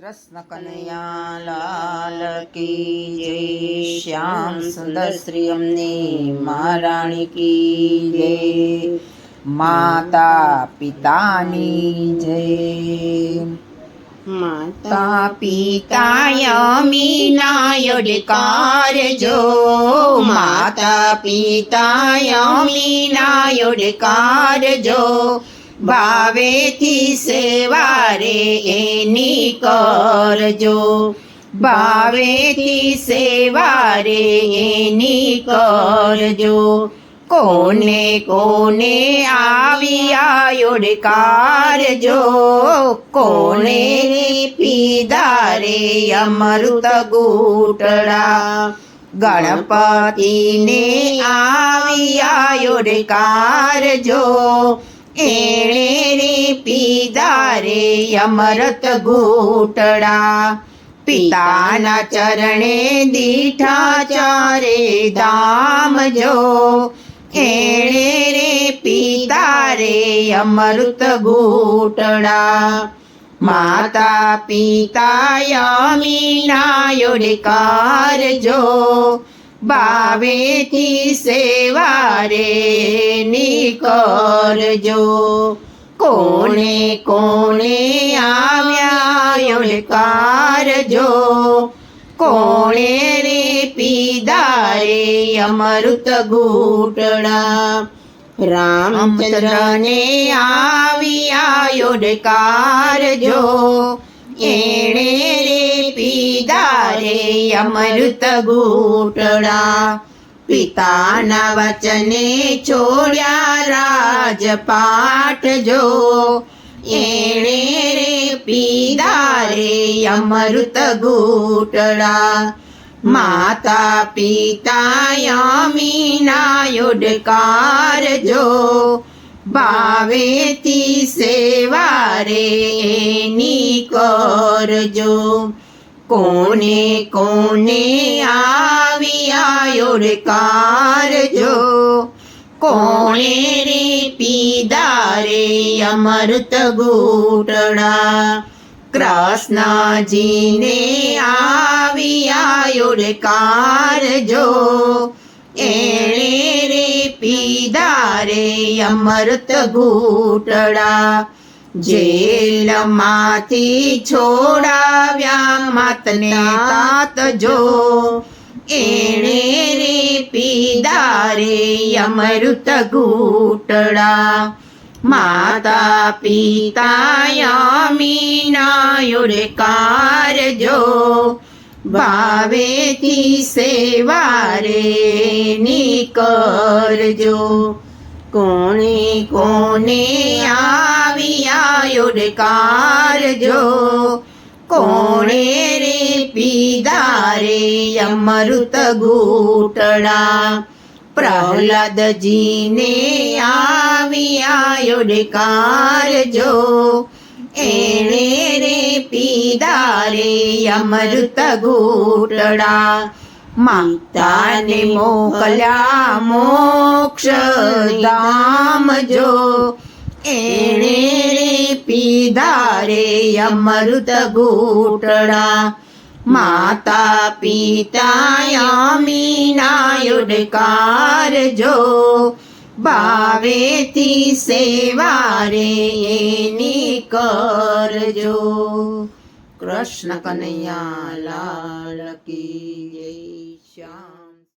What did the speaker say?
कृष्ण कन्हैया लाल की जय। श्याम सुंदर श्री अम्ने महाराणी की जय। माता पितानी जय। माता पिता यमीना योडकार जो। माता पिता यमीना योडकार जो। भावेथी सेवा रे एनी करजो। भावेथी सेवा रे एनी करजो। कोने कोने आविया योडकार जो। कोने पीधा रे अमृत घूंटड़ा। गणपति ने आविया योडकार जो। एणे रे पीधा रे अमृत घूंटड़ा। पिताना चरणे दीठा चारे धाम जो। एणे रे पीधा रे अमृत घूंटड़ा। माता पिता यमीना योडकार जो। भावेथी सेवा रे नी करजो। कोणे कोणे आव्या योडकार जो। कोणे रे पीधा रे अमृत घूंटड़ा। रामचंद्र ने आविया योडकार जो। एणे रे पीधा रे अमृत घूंटड़ा। पिताना वचने छोड़्या राजपाट जो। एणे रे पीधा रे अमृत घूंटड़ा। माता पिता यमीना योडकार जो। भावेथी सेवा रे नी करजो। कोने कोने आविया योडकार जो। कोणे रे पीधा रे अमृत घूंटड़ा। कृष्ण जी ने आविया योडकार जो। एणे रे पीधा रे अमृत घूंटड़ा। जेल माथी छोड़ाव्या मातने तात जो। एणे रे पीधा रे अमृत घूंटड़ा। माता पिता यमीना योडकार जो। भावेथी सेवा रे नी करजो। कोणे कोणे आविया योडकार जो। कोणे रे पीधा रे अमृत घूंटड़ा। प्रहलाद जी ने आविया योडकार जो। एणे रे पीधा रे अमृत घूंटड़ा। माता ने मोकल्या मोक्ष धाम जो। एणे रे पीधा रे अमृत घूंटड़ा। माता पिता यमीना योडकार जो। भावेथी सेवा रे नी करजो। कृष्ण कन्हैया लाल की जय। श्याम।